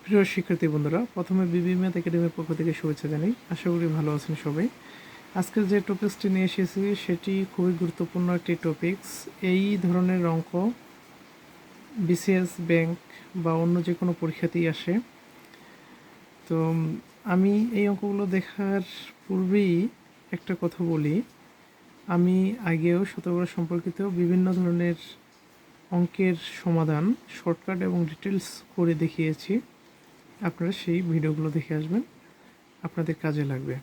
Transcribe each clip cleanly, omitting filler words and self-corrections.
প্রিয় শিক্ষার্থী বন্ধুরা, প্রথমে বিবি ম্যাথ একাডেমির পক্ষ থেকে শুভেচ্ছা জানাই। আশা করি ভালো আছেন সবাই। আজকের যে টপিক্সটি নিয়ে এসেছি সেটি খুবই গুরুত্বপূর্ণ একটি টপিক্স। এই ধরনের অঙ্ক বিসিএস, ব্যাংক বা অন্য যে কোনো পরীক্ষাতেই আসে। তো আমি এই অঙ্কগুলো দেখার পূর্বেই একটা কথা বলি, আমি আগেও শতকরা সম্পর্কিত বিভিন্ন ধরনের অঙ্কের সমাধান শর্টকাট এবং ডিটেলস করে দেখিয়েছি। আপনারা সেই ভিডিওগুলো দেখে আসবেন, আপনাদের কাজে লাগবে।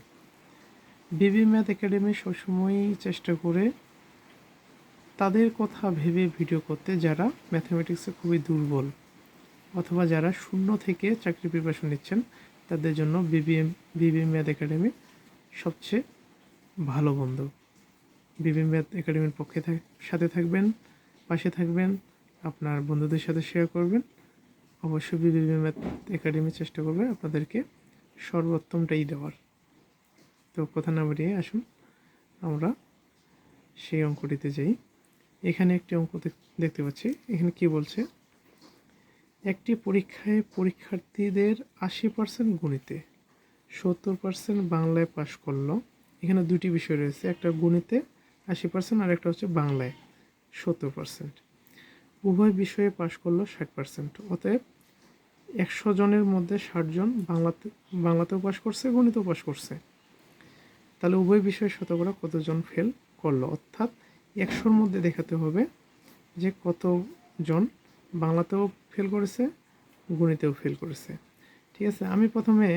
বিবি ম্যাথ একাডেমি সবসময়ই চেষ্টা করে তাদের কথা ভেবে ভিডিও করতে যারা ম্যাথামেটিক্সে খুবই দুর্বল অথবা যারা শূন্য থেকে চাকরি প্রিপারেশন নিচ্ছেন, তাদের জন্য বিবি ম্যাথ একাডেমি সবচেয়ে ভালো বন্ধু। বিবি ম্যাথ একাডেমির পক্ষে সাথে থাকবেন, পাশে থাকবেন, আপনার বন্ধুদের সাথে শেয়ার করবেন। অবশ্যই বিবি ম্যাথ একাডেমি চেষ্টা করবে আপনাদেরকে সর্বোত্তমটাই দেওয়ার। তো কথা না বাড়িয়ে আসুন আমরা সেই অঙ্কটিতে যাই। এখানে একটি অঙ্ক দেখতে পাচ্ছি। এখানে কি বলছে, একটি পরীক্ষায় পরীক্ষার্থীদের 80% গণিতে, 70% বাংলায় পাশ করলো। এখানে দুটি বিষয় রয়েছে, একটা গণিতে 80% আর একটা হচ্ছে বাংলায় 70%। উভয় বিষয়ে পাশ করলো 60%। অতএব 100 জনের মধ্যে 60 জন বাংলাতেও পাশ করছে, গণিতেও পাশ করছে। তাহলে উভয় বিষয়ে শতকরা কতজন ফেল করলো, অর্থাৎ 100-র মধ্যে দেখাতে হবে যে কতজন বাংলাতেও ফেল করেছে, গণিতেও ফেল করেছে। ঠিক আছে, আমি প্রথমে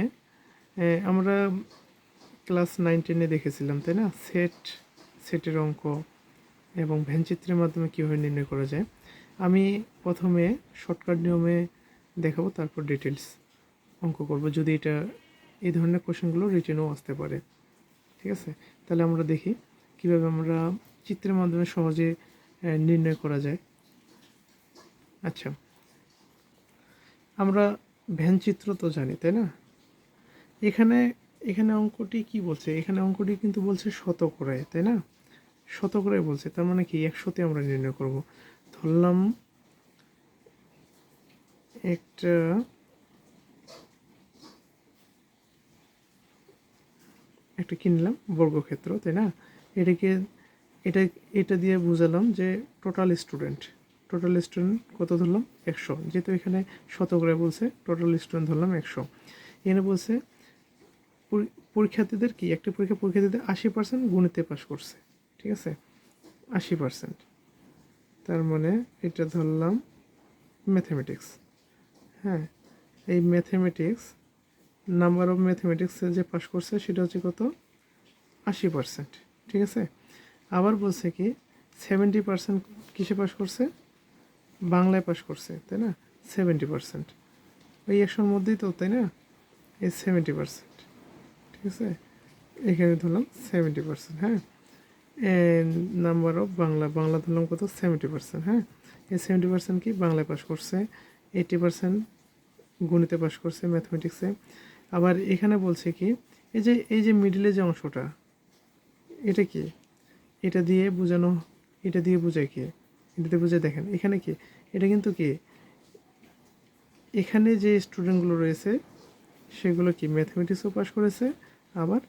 আমরা ক্লাস 9-10-এ দেখেছিলাম, তাই না, সেটের অঙ্ক এবং ভ্যানচিত্রের মাধ্যমে কীভাবে নির্ণয় করা যায়। আমি প্রথমে শর্টকাট নিয়মে দেখাবো, তারপর ডিটেলস অঙ্ক করব, যদি এটা এই ধরনের কোশ্চেনগুলো রিটেনও আসতে পারে। ঠিক আছে, তাহলে আমরা দেখি কিভাবে আমরা চিত্রের মাধ্যমে সহজে নির্ণয় করা যায়। আচ্ছা, আমরা ভ্যান চিত্র তো জানি, তাই না। এখানে এখানে অঙ্কটি কি বলছে, এখানে অঙ্কটি কিন্তু বলছে শতকরায়, তাই না, শতকরায় বলছে। তার মানে কি 100-তে আমরা নির্ণয় করব। ধরলাম একটা কিনলাম বর্গক্ষেত্র, তাই না। এটাকে এটা এটা দিয়ে বুঝালাম যে টোটাল স্টুডেন্ট কত ধরলাম 100, যেহেতু এখানে শতকরা বলছে, টোটাল স্টুডেন্ট ধরলাম 100। এখানে বলছে পরীক্ষার্থীদের কি, একটা পরীক্ষার্থীদের 80% গণিতে পাস করছে। ঠিক আছে, 80%। তার মানে এটা ধরলাম ম্যাথামেটিক্স। হ্যাঁ, এই ম্যাথামেটিক্স, নাম্বার অফ ম্যাথামেটিক্সে যে পাস করছে সেটা হচ্ছে কত, 80%। ঠিক আছে, আবার বলছে কি 70% কিসে পাস করছে, বাংলায় পাস করছে, তাই না, 70%। ওই 100-র মধ্যেই তো, তাই না, এই 70%। ঠিক আছে, এখানে ধরলাম 70%। হ্যাঁ, নাম্বার অফ বাংলা ধরলাম কত, 70%। হ্যাঁ, এই 70% কি বাংলায় পাস করছে, 80% গণিতে পাস করছে, ম্যাথমেটিক্সে। আবার এখানে বলছে কি, এই যে মিডিলে যে অংশটা, এটা কি, এটা দিয়ে বোঝানো, এটা দিয়ে বোঝায় কি, এটা দিয়ে বোঝায়, দেখেন এখানে কি, এটা কিন্তু কি, এখানে যে স্টুডেন্টগুলো রয়েছে সেগুলো কি ম্যাথমেটিক্সও পাস করেছে, আবার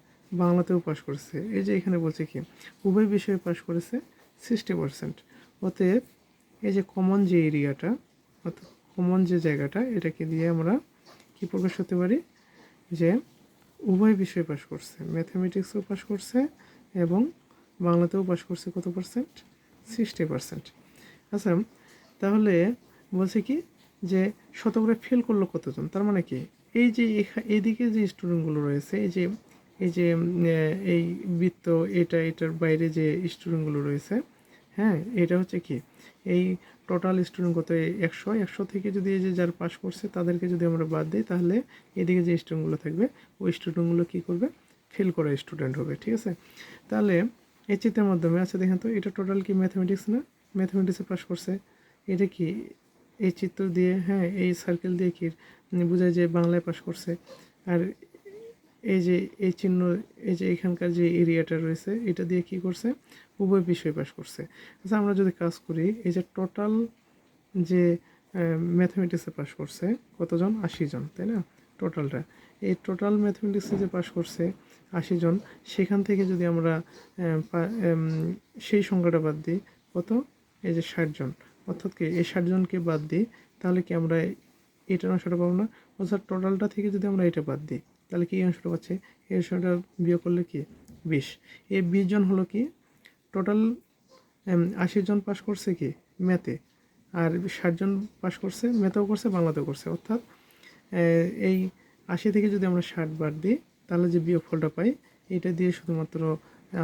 বাংলাতেও পাস করেছে। এই যে এখানে বলছে কি উভয় বিষয়ে পাস করেছে 60%। অতএব এই যে কমন যে এরিয়াটা, অর্থাৎ কমন যে জায়গাটা, এটাকে দিয়ে আমরা কি প্রকাশ করতে পারি, যে উভয় বিষয়ে পাস করছে, ম্যাথমেটিক্সও পাস করছে এবং বাংলাতেও পাস করছে কত পার্সেন্ট, 60%। আচ্ছা, তাহলে বলছে কি যে শতকরা ফেল করলো কতজন, তার মানে কি এই যে এইদিকে যে স্টুডেন্টগুলো রয়েছে, এই যে এই বৃত্ত, এটার বাইরে যে স্টুডেন্টগুলো রয়েছে, হ্যাঁ, এটা হচ্ছে কি এই টোটাল স্টুডেন্ট কত, 100 থেকে যদি এই যে যারা পাস করছে তাদেরকে যদি আমরা বাদ দিই, তাহলে এদিকে যে স্টুডেন্টগুলো থাকবে ওই স্টুডেন্টগুলো কী করবে, ফেল করা স্টুডেন্ট হবে। ঠিক আছে, তাহলে এই চিত্রের মাধ্যমে, আচ্ছা দেখেন তো, এটা টোটাল কি ম্যাথমেটিক্স না, ম্যাথমেটিক্সে পাস করছে। এটা কি এই চিত্র দিয়ে, হ্যাঁ, এই সার্কেল দিয়ে কি বোঝায় যে বাংলায় পাস করছে। আর এই যে এই চিহ্ন, এই যে এখানকার যে এরিয়াটা রয়েছে, এটা দিয়ে কি করছে, উভয় বিষয় পাস করছে। আচ্ছা, আমরা যদি কাজ করি, এই যে টোটাল যে ম্যাথমেটিক্সে পাশ করছে কতজন? 80 জন, তাই না? টোটালটা, এই টোটাল ম্যাথমেটিক্সে যে পাশ করছে 80 জন, সেখান থেকে যদি আমরা সেই সংখ্যাটা বাদ দিই, কত? এই যে 60 জন, অর্থাৎ কি এই 60 জনকে বাদ দিই, তাহলে কি আমরা এটার অংশটা পাবো না? অর্থাৎ টোটালটা থেকে যদি আমরা এটা বাদ দিই, তাহলে কি এই অংশটা পাচ্ছি? এই অংশটা বিয়োগ করলে কি 20। এই 20 জন হলো কি টোটাল 80 জন পাশ করছে কি ম্যাথে, আর 60 জন পাশ করছে ম্যাথেও করছে বাংলাতেও করছে। অর্থাৎ এই 80 থেকে যদি আমরা 60 বাদ দিই, তাহলে যে বিয়োগফলটা পাই, এটা দিয়ে শুধুমাত্র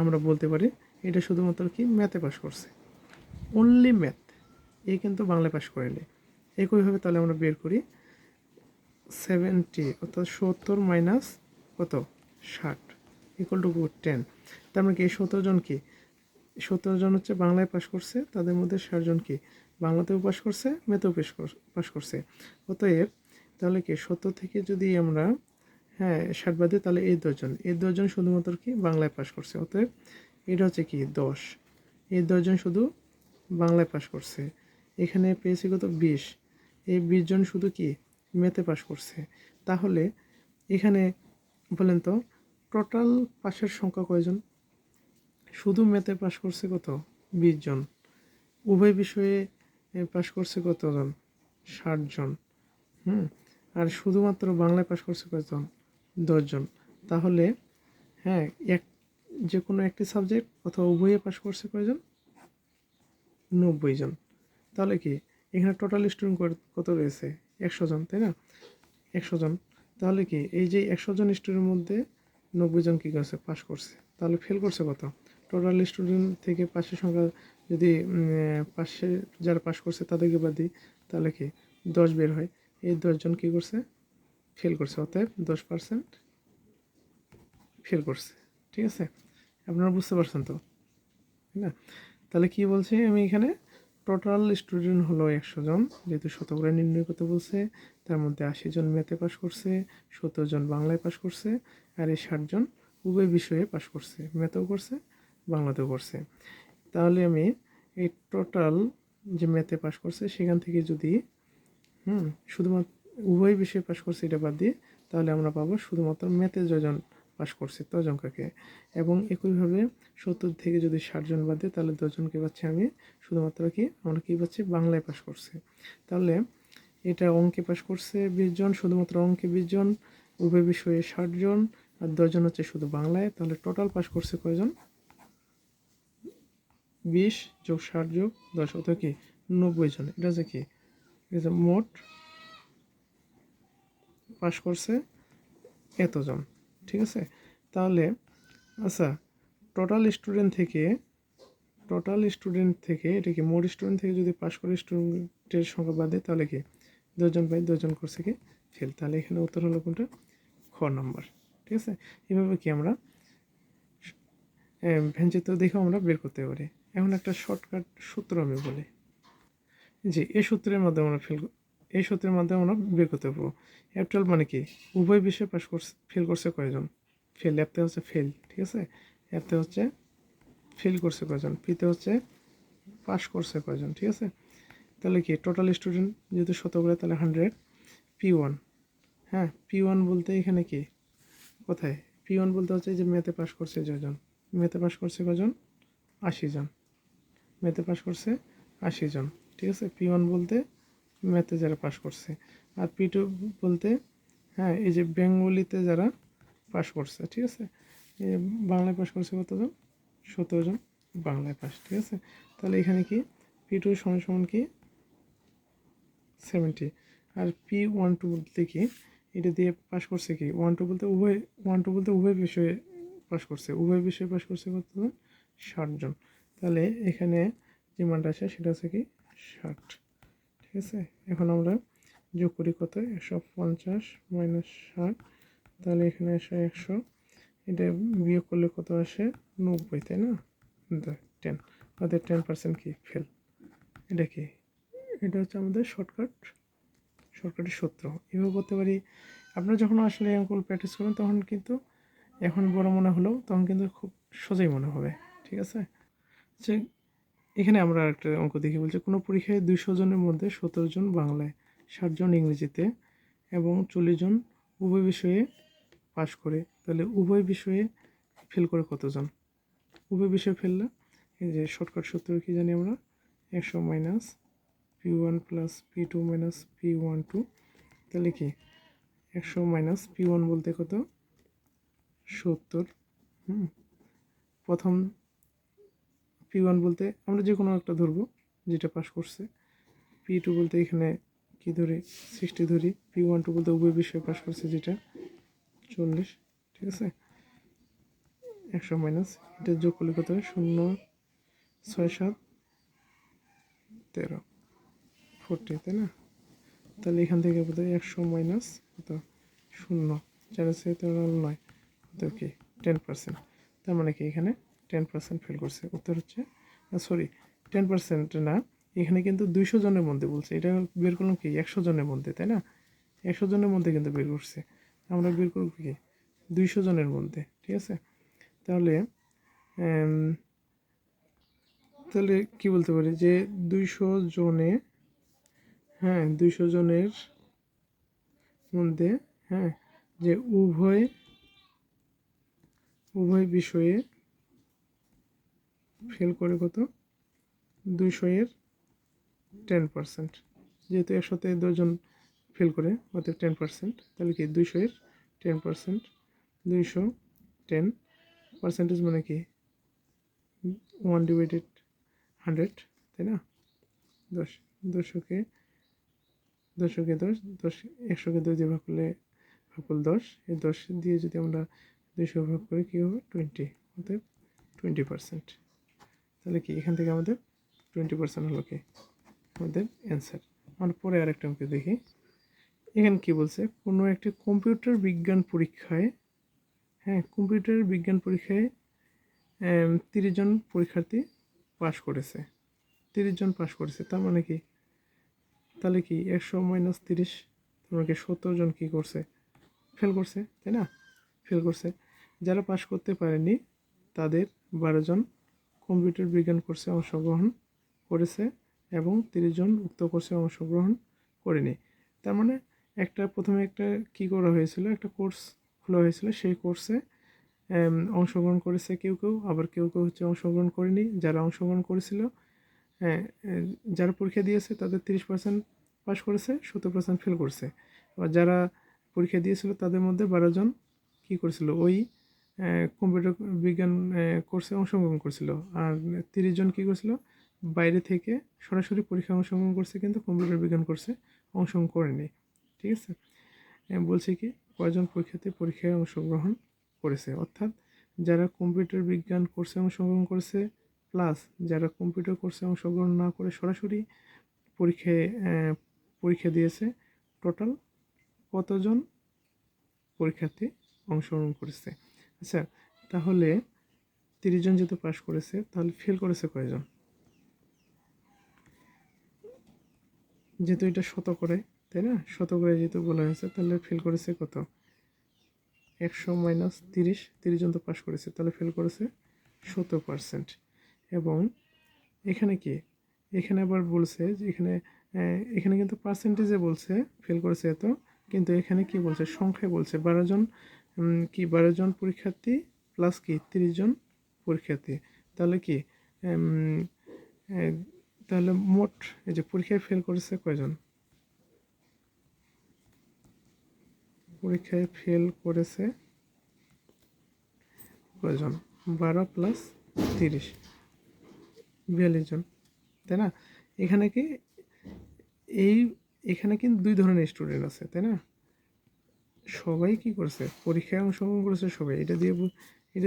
আমরা বলতে পারি এটা শুধুমাত্র কি ম্যাথে পাশ করছে, অনলি ম্যাথ। এই কিন্তু বাংলায় পাশ করেলে একইভাবে তাহলে আমরা বের করি 70, অর্থাৎ 70 মাইনাস কত? 60 ইকুয়াল টু 10। তার মানে কি এই 17 জন কি 17 জন হচ্ছে বাংলায় পাশ করছে, তাদের মধ্যে 60 জন কি বাংলাতেও পাশ করছে, ম্যাথেও পাশ করছে। অতএব তাহলে কি 70 থেকে যদি আমরা 60 বাদে, তাহলে এই 10 জন, এই 10 জন শুধুমাত্র কি বাংলায় পাশ করছে। অতএব এটা হচ্ছে কি 10, এই 10 জন শুধু বাংলায় পাশ করছে। এখানে পেয়েছি কত? 20, এই 20 জন শুধু কি ম্যাথে পাশ করছে। তাহলে এখানে বলেন তো টোটাল পাশের সংখ্যা কয়জন? শুধু ম্যাথে পাশ করছে কত? 20 জন। উভয় বিষয়ে পাশ করছে কতজন? 60 জন। আর শুধুমাত্র বাংলায় পাশ করছে কতজন? 10 জন। তাহলে এক যে কোনো একটি সাবজেক্ট অথবা উভয়ে পাশ করছে কয়জন? 90 জন। তাহলে কি এখানে টোটাল স্টুডেন্ট কত রয়েছে? 100 জন, তাই না? 100 জন। তাহলে কি এই যে 100 জন স্টুডেন্টের মধ্যে 90 জন কী করছে? পাশ করছে। তাহলে ফেল করছে কত? টোটাল স্টুডেন্ট থেকে পাশের সংখ্যা যদি পাশে যারা পাশ করছে তাদেরকে বাদ দিই, তাহলে কি 10 বের হয়। এই 10 জন কী করছে? ফেল করছে। অতএব 10% ফেল করছে। ঠিক আছে, আপনারা বুঝতে পারছেন তো, তাই না? তাহলে কি বলছি আমি এখানে? টোটাল স্টুডেন্ট হলো 100 জন, যেহেতু শতকরা নির্ণয় করতে বলছে, তার মধ্যে 80 জন ম্যাথে পাশ করছে, 70 জন বাংলায় পাশ করছে, আর এই 60 জন উভয় বিষয়ে পাশ করছে, ম্যাথেও করছে বাংলাতেও করছে। তাহলে আমি এই টোটাল যে ম্যাথে পাশ করছে সেখান থেকে যদি শুধুমাত্র উভয় বিষয়ে পাশ করছে এটা বাদ দিয়ে, তাহলে আমরা পাবো শুধুমাত্র ম্যাথে যজন পাশ করছে তজনকাকে। এবং একইভাবে 70 থেকে যদি 60 জন বাদ দিই, তাহলে 10 জনকে পাচ্ছি আমি শুধুমাত্র কি আমরা কী পাচ্ছি? বাংলায় পাশ করছে। তাহলে এটা অঙ্কে পাশ করছে 20 জন, শুধুমাত্র অঙ্কে 20 জন, উভয় বিষয়ে 60 জন, আর 10 জন হচ্ছে শুধু বাংলায়। তাহলে টোটাল পাশ করছে কয়জন? 20 যোগ 60 যোগ 10, অত কি 90 জন। এটা হচ্ছে কি এটা মোট পাশ করছে এতজন। ঠিক আছে, তাহলে আচ্ছা টোটাল স্টুডেন্ট থেকে এটা কি মোট স্টুডেন্ট থেকে যদি পাশ করে স্টুডেন্টের সংখ্যা বাদ দেয়, তাহলে কি 10 জন পাই, 10 জন করছে কি ফেল। তাহলে এখানে উত্তর হলো কোনটা? খ নাম্বার। ঠিক আছে, এভাবে কি আমরা ভ্যানচিত্র দেখেও আমরা বের করতে পারি। এখন একটা শর্টকাট সূত্র আমি বলি, যে এই সূত্রের মাধ্যমে আমরা এই সূত্রের মাধ্যমে আমরা বের করতে পারবো। অ্যাপটুয়াল মানে কি উভয় বিষয়ে পাশ করছে, ফেল করছে কয়জন? ফেল, অ্যাপতে হচ্ছে ফেল। ঠিক আছে, অ্যাপতে হচ্ছে ফেল করছে কয়জন, পিতে হচ্ছে পাশ করছে কয়জন। ঠিক আছে, তাহলে কি টোটাল স্টুডেন্ট যেহেতু শতকরা, তাহলে 100 P1। P1 বলতে এখানে কি কোথায়? P1 বলতে হচ্ছে যে ম্যাথে পাশ করছে যজন, ম্যাথে পাশ করছে কজন? 80 জন, ম্যাথে পাশ করছে 80 জন। ঠিক আছে, P1 বলতে ম্যাথে যারা পাশ করছে। আর P2 বলতে এই যে বেঙ্গলিতে যারা পাশ করছে। ঠিক আছে, বাংলায় পাশ করছে কতজন? 17 জন বাংলায় পাশ। ঠিক আছে, তাহলে এখানে কি P2 সমান সমান কি 70। আর P12 বলতে কি এটা দিয়ে পাশ করছে কি 12 বলতে উভয় বিষয়ে পাশ করছে, উভয় বিষয়ে পাশ করছে কতজন? 60 জন। তাহলে এখানে যে মানটা আছে সেটা হচ্ছে কি 60। ঠিক আছে, এখন আমরা যোগ করি কত? 150 মাইনাস 60, তাহলে এখানে আসে 100, এটা বিয়োগ করলে কত আসে? 90, তাই না? 10, আমাদের 10% কি ফেল। এটা কি এটা হচ্ছে আমাদের শর্টকাটের সূত্র। এভাবে করতে পারি। আপনারা যখন আসলে অঙ্ক প্র্যাকটিস করবেন তখন কিন্তু এখন বড় মনে হলেও তখন কিন্তু খুব সোজাই মনে হবে। ঠিক আছে, যে এখানে আমরা আরেকটা অঙ্ক দেখি, বলছে কোনো পরীক্ষায় 200 জনের মধ্যে 17 জন বাংলায়, 60 জন ইংরেজিতে এবং 40 জন উভয় বিষয়ে পাশ করে, তাহলে উভয় বিষয়ে ফেল করে কতজন? উভয় বিষয়ে ফেললে এই যে শর্টকাট সূত্র কি জানি আমরা, 100 minus P1 plus P2 minus P12, তাহলে কি 100 মাইনাস P1 বলতে কত, 70। প্রথম P1 বলতে আমরা যে কোনো একটা ধরবো যেটা পাস করছে, P2 বলতে এখানে কি ধরি, 60 ধরি, P12 বলতে উভয় বিষয়ে পাস করছে যেটা 40, ঠিক আছে। 100 মাইনাস এটা যোগ করলে কত হয়, 0 6 7 13 40, তাই না? তাহলে এখান থেকে বোধ হয় 100 মাইনাস কত, 0 4 আছে 9 কত কি 10%, তার মানে কি এখানে 10% ফেল করছে। উত্তর হচ্ছে সরি 10% না, এখানে কিন্তু 200 জনের মধ্যে বলছে, এটা বের করলাম কি 100 জনের মধ্যে, তাই না? 100 জনের মধ্যে কিন্তু বের করছে, আমরা বের করব কি 200 জনের মধ্যে, ঠিক আছে। তাহলে তাহলে কি বলতে পারি যে 200 জনে, হ্যাঁ 200 জনের মধ্যে, হ্যাঁ যে উভয় বিষয়ে ফেল করে কত, 200 এর 10%, যেহেতু 100তে 2 জন ফেল করে অর্থাৎ 10%, তাহলে কি 200-এর 10%, 200 10 পার্সেন্টেজ মানে কি 1/100, তাই না? 10 200কে 10 100কে 2 দিয়ে ভাগ করলে ভাগফল 10, এই 10 দিয়ে যদি আমরা 200 ভাগ করি কী হবে 20, অর্থাৎ 20%। তাহলে কি এখান থেকে আমাদের 20% হলো কি আমাদের অ্যান্সার। আমরা পরে আরেকটা অঙ্ক দেখি। এখানে কি বলছে, কোনো একটি কম্পিউটার বিজ্ঞান পরীক্ষায়, হ্যাঁ কম্পিউটার বিজ্ঞান পরীক্ষায় 30 জন পরীক্ষার্থী পাশ করেছে, 30 জন পাশ করেছে, তার মানে কি, তাহলে কি 100 মাইনাস 30, তার মানে কি 70 জন কী করছে, ফেল করছে, তাই না? ফেল করছে। যারা পাশ করতে পারেনি তাদের 12 জন কম্পিউটার বিজ্ঞান কোর্সে অংশগ্রহণ করেছে এবং 30 জন উক্ত কোর্সে অংশগ্রহণ করেনি। তার মানে প্রথমে একটা কী করা হয়েছিল, একটা কোর্স খোলা হয়েছিল, সেই কোর্সে অংশগ্রহণ করেছে কেউ কেউ, আবার কেউ কেউ হচ্ছে অংশগ্রহণ করেনি। যারা অংশগ্রহণ করেছিল, হ্যাঁ যারা পরীক্ষা দিয়েছে তাদের 30% পাস করেছে, 70% ফেল করছে। আবার যারা পরীক্ষা দিয়েছিল তাদের মধ্যে 12 জন কী করেছিল, ওই কম্পিউটার বিজ্ঞান কোর্সে অংশগ্রহণ করেছিল, আর 30 জন কী করেছিল, বাইরে থেকে সরাসরি পরীক্ষায় অংশগ্রহণ করছে কিন্তু কম্পিউটার বিজ্ঞান কোর্সে অংশগ্রহণ করেনি, ঠিক আছে। বলছে কি কয়জন পরীক্ষার্থী পরীক্ষায় অংশগ্রহণ করেছে, অর্থাৎ যারা কম্পিউটার বিজ্ঞান কোর্সে অংশগ্রহণ করেছে প্লাস যারা কম্পিউটার কোর্সে অংশগ্রহণ না করে সরাসরি পরীক্ষা দিয়েছে, টোটাল কতজন পরীক্ষার্থী অংশগ্রহণ করেছে। আচ্ছা তাহলে 30 জন যেহেতু পাস করেছে, তাহলে ফেল করেছে কয়জন, যেহেতু এটা শতকরে, তাই না, শতকরে যেহেতু বলা হয়েছে, তাহলে ফেল করেছে কত, 100 মাইনাস 30 জন তো পাস করেছে, তাহলে ফেল করেছে 70%। এবং এখানে কি, এখানে আবার বলছে যে এখানে কিন্তু পার্সেন্টেজে বলছে ফেল করেছে এত, কিন্তু এখানে কি বলছে সংখ্যায় বলছে 12 জন, কি 12 জন পরীক্ষার্থী প্লাস কি 30 জন পরীক্ষার্থী, তাহলে কি তাহলে মোট এই যে পরীক্ষায় ফেল করেছে কয়জন, পরীক্ষায় ফেল করেছে কয়জন, 12 প্লাস 30 42 জন, তাই না? এখানে কি এখানে কিন্তু 2 ধরনের স্টুডেন্ট আছে, তাই না? সবাই কি করেছে, পরীক্ষায় অংশগ্রহণ করেছে সবাই, এটা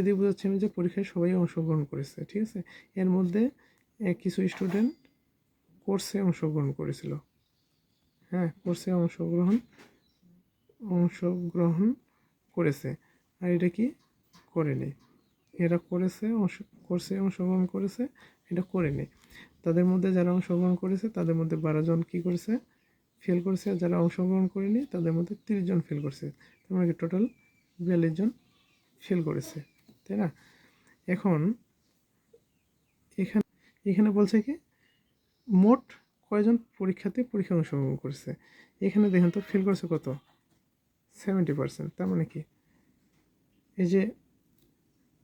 দিয়ে বোঝাচ্ছে আমি যে পরীক্ষায় সবাই অংশগ্রহণ করেছে, ঠিক আছে। এর মধ্যে কিছু স্টুডেন্ট কোর্সে অংশগ্রহণ করেছিল, হ্যাঁ কোর্সে অংশগ্রহণ করেছে, আর এটা কি করেনি, এরা কোর্সে অংশগ্রহণ করেছে, এটা করেনি। তাদের মধ্যে যারা অংশগ্রহণ করেছে তাদের মধ্যে 12 জন কী করেছে, ফেল করেছে, আর যারা অংশগ্রহণ করেনি তাদের মধ্যে 30 জন ফেল করছে, তার মানে টোটাল 42 জন ফেল করেছে, তাই না? এখন এখানে বলছে কি মোট কয়জন পরীক্ষার্থী পরীক্ষা অংশগ্রহণ করছে। এখানে দেখেন তো ফেল করছে কত, 70%। তার মানে কি এই যে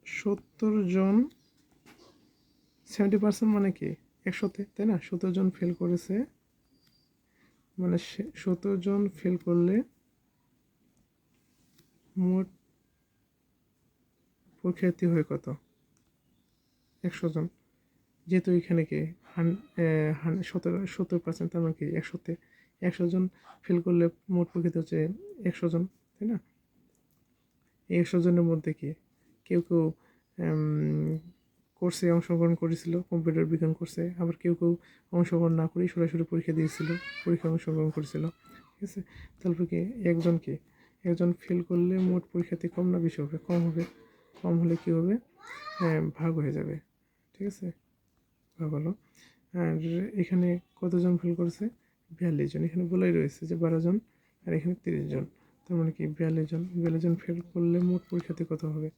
70 জন, 70% মানে কি 100তে, তাই না? 70 জন ফেল করেছে মানে 70 জন ফেল করলে মোট পরীক্ষার্থী হয় কত, 100 জন। যেহেতু এখানে কি 70%, তার মানে কি 100তে 100 জন ফেল করলে মোট পরীক্ষার্থী হচ্ছে 100 জন, তাই না? এই 100 জনের মধ্যে কি কেউ কেউ কোর্সে অংশগ্রহণ করেছিল, কম্পিউটার বিজ্ঞান কোর্সে, আবার কেউ কেউ অংশগ্রহণ না করেই সরাসরি পরীক্ষা দিয়েছিল, পরীক্ষায় অংশগ্রহণ করেছিল, ঠিক আছে? তারপর কি একজন ফেল করলে মোট পরীক্ষার্থী কম না বেশি হবে? কম হবে। কম হলে কী হবে, ভাগ হয়ে যাবে, ঠিক আছে? ভাগ হলো। আর এখানে কতজন ফেল করেছে, 42 জন। এখানে বলাই রয়েছে যে 12 জন, আর এখানে 30 জন। তার মানে কি 42জন ফেল করলে মোট পরীক্ষার্থী কত হবে,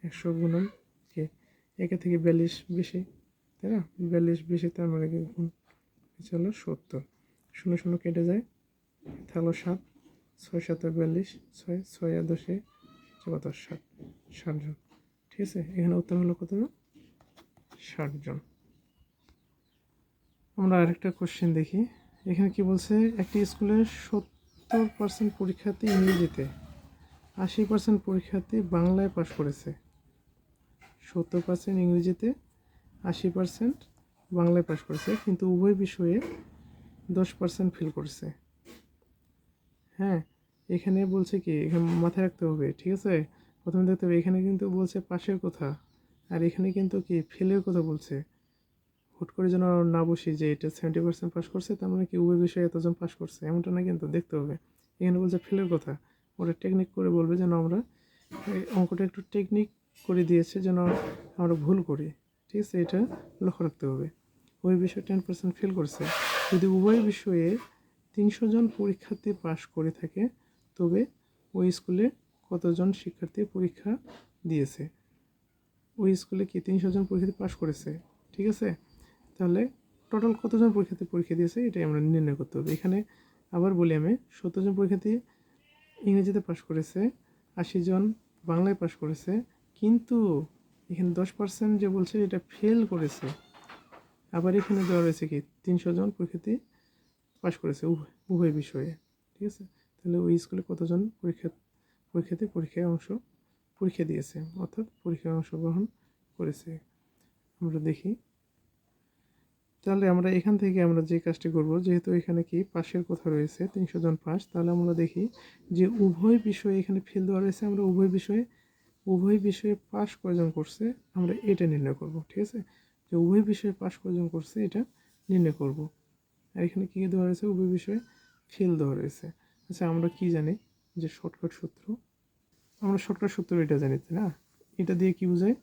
100 গুণন কে, একে থেকে 42 বেশি, তাই না? 42 বেশি, তার মানে কি গুণ হলো 70। 0 0 কেটে যায়, থাকলো 7, 6 7 42, 6 6 আর 10 কত, 60 জন, ঠিক আছে? এখানে উত্তর হলো কত, 60 জন। আমরা আরেকটা কোশ্চেন দেখি। এখানে কি বলছে, একটি স্কুলের 70% পরীক্ষার্থী ইংরেজিতে, 80% পরীক্ষার্থী বাংলায় পাশ করেছে। 70% ইংরেজিতে, 80% বাংলায় পাশ করেছে, কিন্তু উভয় বিষয়ে 10% ফেল করেছে। হ্যাঁ, এখানে বলছে কি, এখানে মাথায় রাখতে হবে, ঠিক আছে? প্রথমে দেখতে হবে এখানে কিন্তু বলছে পাশের কথা, আর এখানে কিন্তু কি ফেলের কথা বলছে। হুট করে যেন না বসি যে এটা 70% পাস করছে, তার মানে কি উভয় বিষয়ে এতজন পাস করছে, এমনটা না, কিন্তু দেখতে হবে। এখানে বলছে ফেলের কথা, ওটা টেকনিক করে বলবে যেন আমরা অঙ্কটা একটু টেকনিক করে দিয়েছে যেন আমরা ভুল করি, ঠিক আছে? এটা লক্ষ্য রাখতে হবে। ওই বিষয়ে 10% ফেল করছে। যদি উভয় বিষয়ে 300 জন পরীক্ষার্থী পাশ করে থাকে, তবে ওই স্কুলে কতজন শিক্ষার্থী পরীক্ষা দিয়েছে। ওই স্কুলে কি 300 জন পরীক্ষার্থী পাশ করেছে, ঠিক আছে? তাহলে টোটাল কতজন পরীক্ষার্থী পরীক্ষা দিয়েছে এটাই আমরা নির্ণয় করতে হবে। এখানে আবার বলি আমি, 70 জন পরীক্ষার্থী ইংরেজিতে পাশ করেছে, 80 জন বাংলায় পাশ করেছে, কিন্তু এখানে 10% যে বলছে এটা ফেল করেছে। আবার এখানে দেওয়া রয়েছে কি 300 জন পরীক্ষার্থী পাশ করেছে উভয় বিষয়ে, ঠিক আছে? তাহলে ওই স্কুলে কতজন পরীক্ষার্থী পরীক্ষা দিয়েছে, অর্থাৎ পরীক্ষায় অংশগ্রহণ করেছে, আমরা দেখি। তাহলে আমরা এখান থেকে আমরা যে কাজটি করব, যেহেতু এখানে কি পাশের কথা রয়েছে 300 জন পাস, তাহলে আমরা দেখি যে উভয় বিষয়ে এখানে ফেল দেওয়া রয়েছে, আমরা উভয় বিষয়ে পাস কয়জন করছে আমরা এটা নির্ণয় করব, ঠিক আছে? যে উভয় বিষয়ে পাস কয়জন করছে এটা নির্ণয় করব। আর এখানে কী দেওয়া রয়েছে, উভয় বিষয়ে ফেল দেওয়া রয়েছে। আচ্ছা, আমরা কি জানি যে শর্টকাট সূত্র, আমরা শর্টকাট সূত্র এটা জানি, তাই না? এটা দিয়ে কি বোঝায়,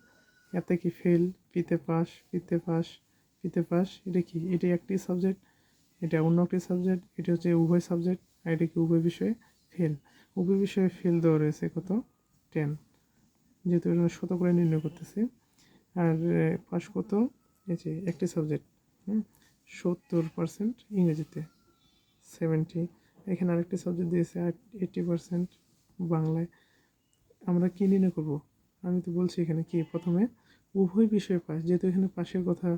এতে কি ফেল, পিতে পাস, পিতে পাস, এটা কি, এটা একটি সাবজেক্ট, এটা অন্য একটি সাবজেক্ট, এটা হচ্ছে উভয় সাবজেক্ট, আর এটা কি উভয় বিষয়ে ফেল। উভয় বিষয়ে ফেল দেওয়া রয়েছে কত, 10, যেহেতু এটা শতকরা নির্ণয় করতেছি। আর পাস কত, এই যে একটি সাবজেক্ট, 70% ইংরেজিতে, 70, এখানে আরেকটি সাবজেক্ট দিয়েছে 80% বাংলায়। আমরা কী নির্ণয় করব, আমি তো বলছি এখানে কি প্রথমে উভয় বিষয়ে পাস, যেহেতু এখানে পাশের কথা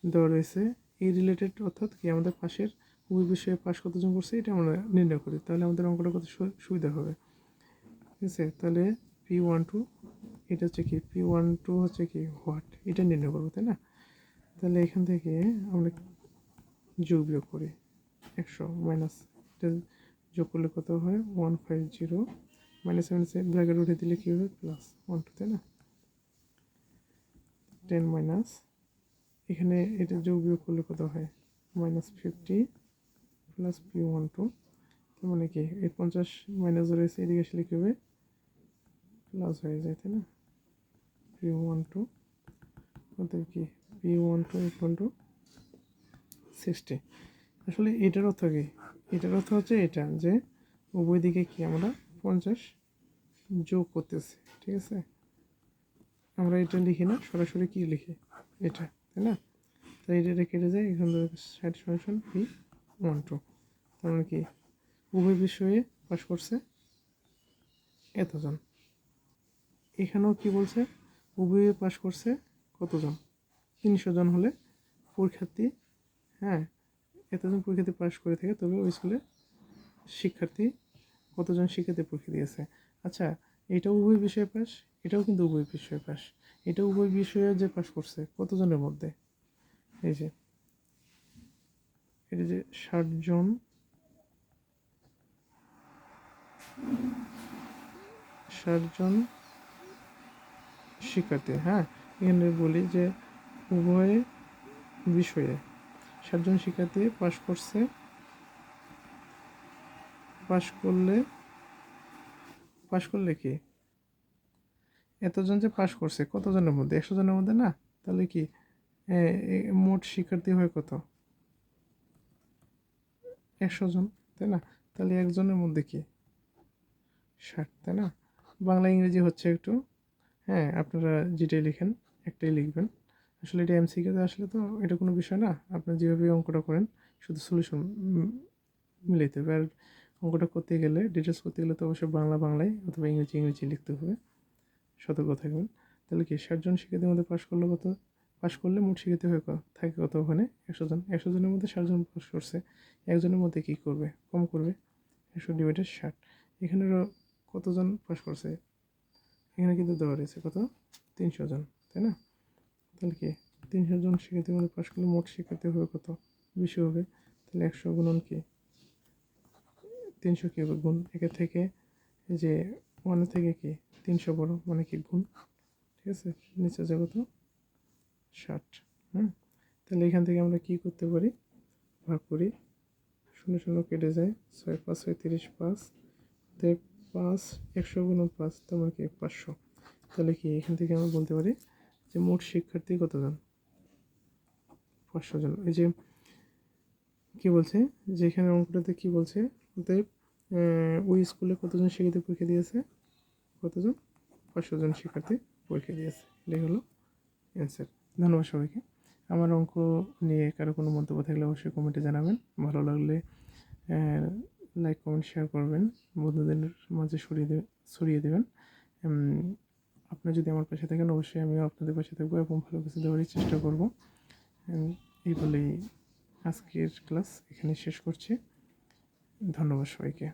দেওয়া রয়েছে এই রিলেটেড, অর্থাৎ কি আমাদের পাশের উভয় বিষয়ে পাস কতজন করছে এটা আমরা নির্ণয় করি, তাহলে আমাদের অঙ্কটা কত সুবিধা হবে, ঠিক আছে? তাহলে P12 এটা হচ্ছে কি, P12 হচ্ছে কি হোয়াট, এটা নির্ণয় করবো, তাই না? তাহলে এখান থেকে আমরা যোগ বিয়োগ করি, 100 মাইনাস, এটা যোগ করলে কত হয়, 150, মাইনাস মাইনাসে ব্র্যাকেট উঠে দিলে কী হবে, +12, তাই না? 10 মাইনাস, এখানে এটা যোগ বিয়োগ করলে কত হয়, -50 প্লাস P12, তার মানে কি এই 50 মাইনাস রয়েছে, এদিকে আসলে কী হবে, প্লাস হয়ে যায়, তাই না? P12 অর্থাৎ কি P12 60। আসলে এটার অর্থ কি, এটার অর্থ হচ্ছে এটা যে উভয় দিকে কি আমরা 50 যোগ করতেছি, ঠিক আছে? আমরা এটা লিখি না, সরাসরি কি লিখি, এটা, তাই না? তাই এটা কেটে যায়, এখান থেকে 60 সমান পি 12। তার মানে কি উভয় বিষয়ে পাস করছে এতজন। এখানেও কি বলছে, উভয়ে পাস করছে কতজন, 300 জন হলে পরীক্ষার্থী, হ্যাঁ এতজন পরীক্ষার্থী পাস করে থাকে, তবে ওই স্কুলে শিক্ষার্থী কতজন শিক্ষার্থী পরীক্ষা দিয়েছে। আচ্ছা, এটাও উভয় বিষয়ে পাস, এটাও কিন্তু উভয় বিষয়ে পাস। এটা উভয় বিষয়ে যে পাস করছে কতজনের মধ্যে, এই যে এটা যে 60 জন, 60 জন শিক্ষার্থী, হ্যাঁ এখানে বলি যে উভয় বিষয়ে 60 জন শিক্ষার্থী পাস করছে, পাস করলে কি এতজন যে পাস করছে কতজনের মধ্যে, 100 জনের মধ্যে না, তাহলে কি মোট শিক্ষার্থী হয় কত, 100 জন, তাই না? তাহলে একজনের মধ্যে কি 60, তাই না? বাংলা ইংরেজি হচ্ছে একটু, হ্যাঁ আপনারা যেটাই লিখেন একটাই লিখবেন। আসলে এটা এমসিকিউতে আসলে তো এটা কোনো বিষয় না, আপনার যেভাবে অঙ্কটা করেন শুধু সলিউশন মিলাইতে হবে। আর অঙ্কটা করতে গেলে, ডিটেলস করতে গেলে তো অবশ্যই বাংলায় অথবা ইংরেজি লিখতে হবে, সতর্ক থাকবেন। তাহলে কি 60 জন শিক্ষার্থীর মধ্যে পাস করলে মোট শিক্ষার্থী হয়ে থাকে কত ওখানে, 100 জন। 100 জনের মধ্যে 60 জন পাস করছে, একজনের মধ্যে কী করবে, কম করবে, 100 ডিভাইডেড 60। এখানেরও কতজন পাস করছে, এখানে কিন্তু দেওয়া রয়েছে কত, 300 জন, তাই না? তাহলে কি 300 জন শিক্ষার্থীর মধ্যে পাস করলে মোট শিক্ষার্থী হবে কত, বেশি হবে। তাহলে 100 গুণন কি 300 কী হবে, গুণ, একে থেকে যে 1 থেকে কি 300 বড় মানে কি গুণ, ঠিক আছে, নিচে যে কত 60। তাহলে এখান থেকে আমরা কি করতে পারি, ভাগ করি, 0 0 কেটে যায়, 6 5 6 30, 5 5 100 গুণন 5, তার মানে কি 500। তাহলে কি এখান থেকে আমরা বলতে পারি যে মোট শিক্ষার্থী কতজন, 500 জন। এই যে কি বলছে, যে এখানে অঙ্কটাতে কি বলছে, অতএব ওই স্কুলে কতজন শিক্ষার্থী পরীক্ষা দিয়েছে, কতজন, 500 জন শিক্ষার্থী পরীক্ষা দিয়েছে। এটাই হলো অ্যান্সার। ধন্যবাদ সবাইকে। আমার অঙ্ক নিয়ে কারো কোনো মন্তব্য থাকলে অবশ্যই কমেন্টে জানাবেন। ভালো লাগলে লাইক কমেন্ট শেয়ার করবেন, বন্ধুদের মাঝে ছড়িয়ে দেবেন। আপনারা যদি আমার পাশে থাকেন অবশ্যই আমিও আপনাদের পাশে থাকবো এবং ভালো কিছু দেওয়ারই চেষ্টা করব। এই বলেই আজকের ক্লাস এখানে শেষ করছি। ধন্যবাদ সবাইকে।